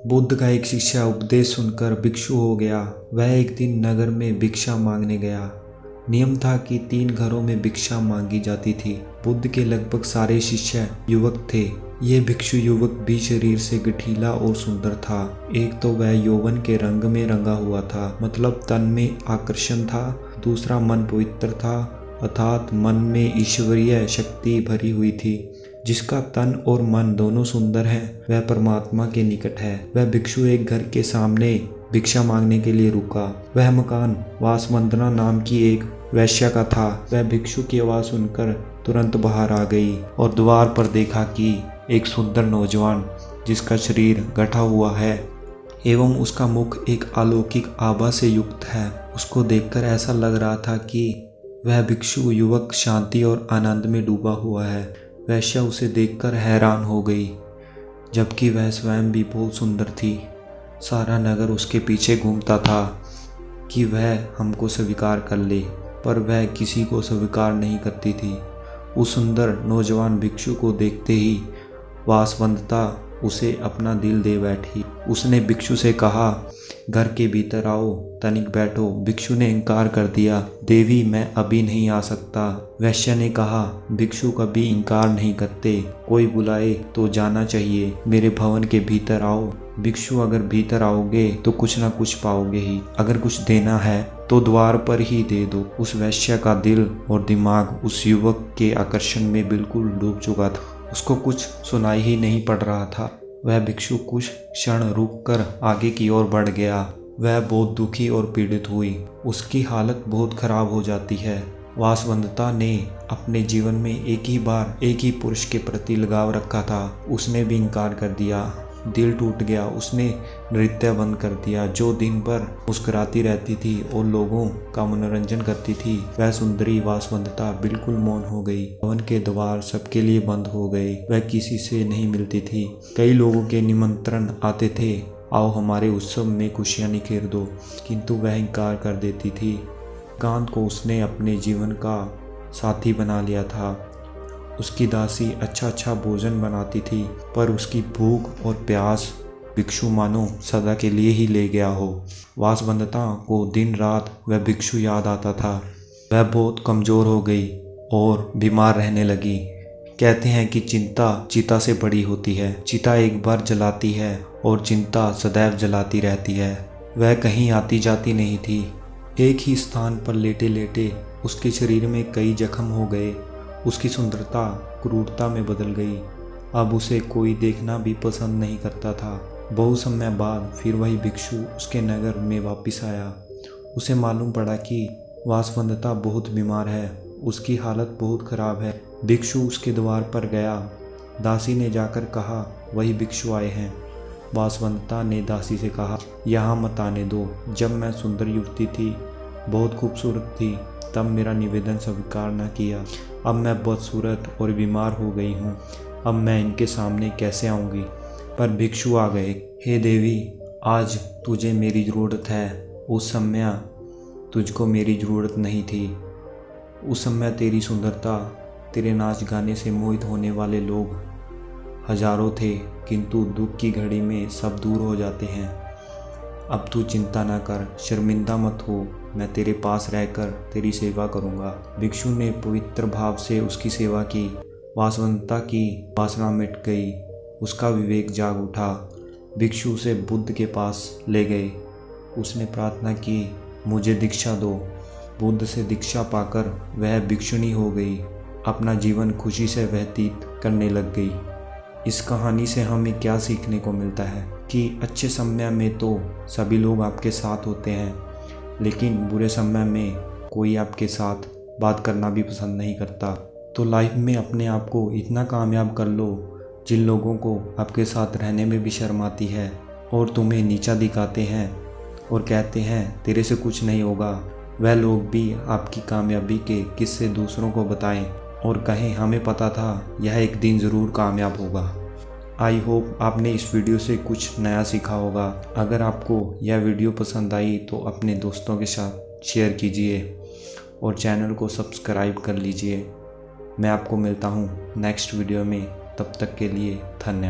बुद्ध का एक शिष्य उपदेश सुनकर भिक्षु हो गया। वह एक दिन नगर में भिक्षा मांगने गया। नियम था कि 3 घरों में भिक्षा मांगी जाती थी। बुद्ध के लगभग सारे शिष्य युवक थे। ये भिक्षु युवक भी शरीर से गठीला और सुंदर था। एक तो वह यौवन के रंग में रंगा हुआ था, मतलब तन में आकर्षण था। दूसरा मन पवित्र था, अर्थात मन में ईश्वरीय शक्ति भरी हुई थी। जिसका तन और मन दोनों सुंदर हैं, वह परमात्मा के निकट है। वह भिक्षु एक घर के सामने भिक्षा मांगने के लिए रुका। वह मकान वासवंदना नाम की एक वैश्या का था। वह भिक्षु की आवाज़ सुनकर तुरंत बाहर आ गई और द्वार पर देखा कि एक सुंदर नौजवान, जिसका शरीर गठा हुआ है एवं उसका मुख एक अलौकिक आभा से युक्त है, उसको देखकर ऐसा लग रहा था कि वह भिक्षु युवक शांति और आनंद में डूबा हुआ है। वैश्या उसे देखकर हैरान हो गई, जबकि वह स्वयं भी बहुत सुंदर थी। सारा नगर उसके पीछे घूमता था कि वह हमको स्वीकार कर ले, पर वह किसी को स्वीकार नहीं करती थी। उस सुंदर नौजवान भिक्षु को देखते ही वासवंदता उसे अपना दिल दे बैठी। उसने भिक्षु से कहा, घर के भीतर आओ, तनिक बैठो। भिक्षु ने इनकार कर दिया, देवी मैं अभी नहीं आ सकता। वैश्या ने कहा, भिक्षु कभी इनकार नहीं करते, कोई बुलाए तो जाना चाहिए। मेरे भवन के भीतर आओ। भिक्षु, अगर भीतर आओगे तो कुछ ना कुछ पाओगे ही। अगर कुछ देना है तो द्वार पर ही दे दो। उस वैश्या का दिल और दिमाग उस युवक के आकर्षण में बिल्कुल डूब चुका था। उसको कुछ सुनाई ही नहीं पड़ रहा था। वह भिक्षु कुछ क्षण रुककर आगे की ओर बढ़ गया। वह बहुत दुखी और पीड़ित हुई। उसकी हालत बहुत खराब हो जाती है। वासवंदता ने अपने जीवन में एक ही बार एक ही पुरुष के प्रति लगाव रखा था। उसने भी इनकार कर दिया। दिल टूट गया। उसने नृत्य बंद कर दिया। जो दिन भर मुस्कुराती रहती थी और लोगों का मनोरंजन करती थी, वह सुंदरी वासवंदता बिल्कुल मौन हो गई। भवन के द्वार सबके लिए बंद हो गए। वह किसी से नहीं मिलती थी। कई लोगों के निमंत्रण आते थे, आओ हमारे उत्सव में खुशियां निखेर दो, किंतु वह इनकार कर देती थी। कांत को उसने अपने जीवन का साथी बना लिया था। उसकी दासी अच्छा भोजन बनाती थी, पर उसकी भूख और प्यास भिक्षु मानो सदा के लिए ही ले गया हो। वासवंदता को दिन रात वह भिक्षु याद आता था। वह बहुत कमज़ोर हो गई और बीमार रहने लगी। कहते हैं कि चिंता चिता से बड़ी होती है। चिता एक बार जलाती है और चिंता सदैव जलाती रहती है। वह कहीं आती जाती नहीं थी। एक ही स्थान पर लेटे लेटे उसके शरीर में कई जख्म हो गए। उसकी सुंदरता क्रूरता में बदल गई। अब उसे कोई देखना भी पसंद नहीं करता था। बहुत समय बाद फिर वही भिक्षु उसके नगर में वापस आया। उसे मालूम पड़ा कि वासवंदता बहुत बीमार है, उसकी हालत बहुत खराब है। भिक्षु उसके द्वार पर गया। दासी ने जाकर कहा, वही भिक्षु आए हैं। वासवंदता ने दासी से कहा, यहाँ मत आने दो। जब मैं सुंदर युवती थी, बहुत खूबसूरत थी, तब मेरा निवेदन स्वीकार न किया। अब मैं बदसूरत और बीमार हो गई हूँ। अब मैं इनके सामने कैसे आऊँगी? पर भिक्षु आ गए। हे देवी, आज तुझे मेरी ज़रूरत है। उस समय तुझको मेरी ज़रूरत नहीं थी। उस समय तेरी सुंदरता, तेरे नाच गाने से मोहित होने वाले लोग हजारों थे, किंतु दुख की घड़ी में सब दूर हो जाते हैं। अब तू चिंता न कर, शर्मिंदा मत हो, मैं तेरे पास रहकर तेरी सेवा करूंगा। भिक्षु ने पवित्र भाव से उसकी सेवा की। वासवंदता की वासना मिट गई। उसका विवेक जाग उठा। भिक्षु उसे बुद्ध के पास ले गए। उसने प्रार्थना की, मुझे दीक्षा दो। बुद्ध से दीक्षा पाकर वह भिक्षुणी हो गई। अपना जीवन खुशी से व्यतीत करने लग गई। इस कहानी से हमें क्या सीखने को मिलता है कि अच्छे समय में तो सभी लोग आपके साथ होते हैं, लेकिन बुरे समय में कोई आपके साथ बात करना भी पसंद नहीं करता। तो लाइफ में अपने आप को इतना कामयाब कर लो, जिन लोगों को आपके साथ रहने में भी शर्म आती है और तुम्हें नीचा दिखाते हैं और कहते हैं तेरे से कुछ नहीं होगा, वह लोग भी आपकी कामयाबी के किस्से दूसरों को बताएं और कहें हमें पता था यह एक दिन ज़रूर कामयाब होगा। आई होप आपने इस वीडियो से कुछ नया सीखा होगा। अगर आपको यह वीडियो पसंद आई तो अपने दोस्तों के साथ शेयर कीजिए और चैनल को सब्सक्राइब कर लीजिए। मैं आपको मिलता हूँ नेक्स्ट वीडियो में। तब तक के लिए धन्यवाद।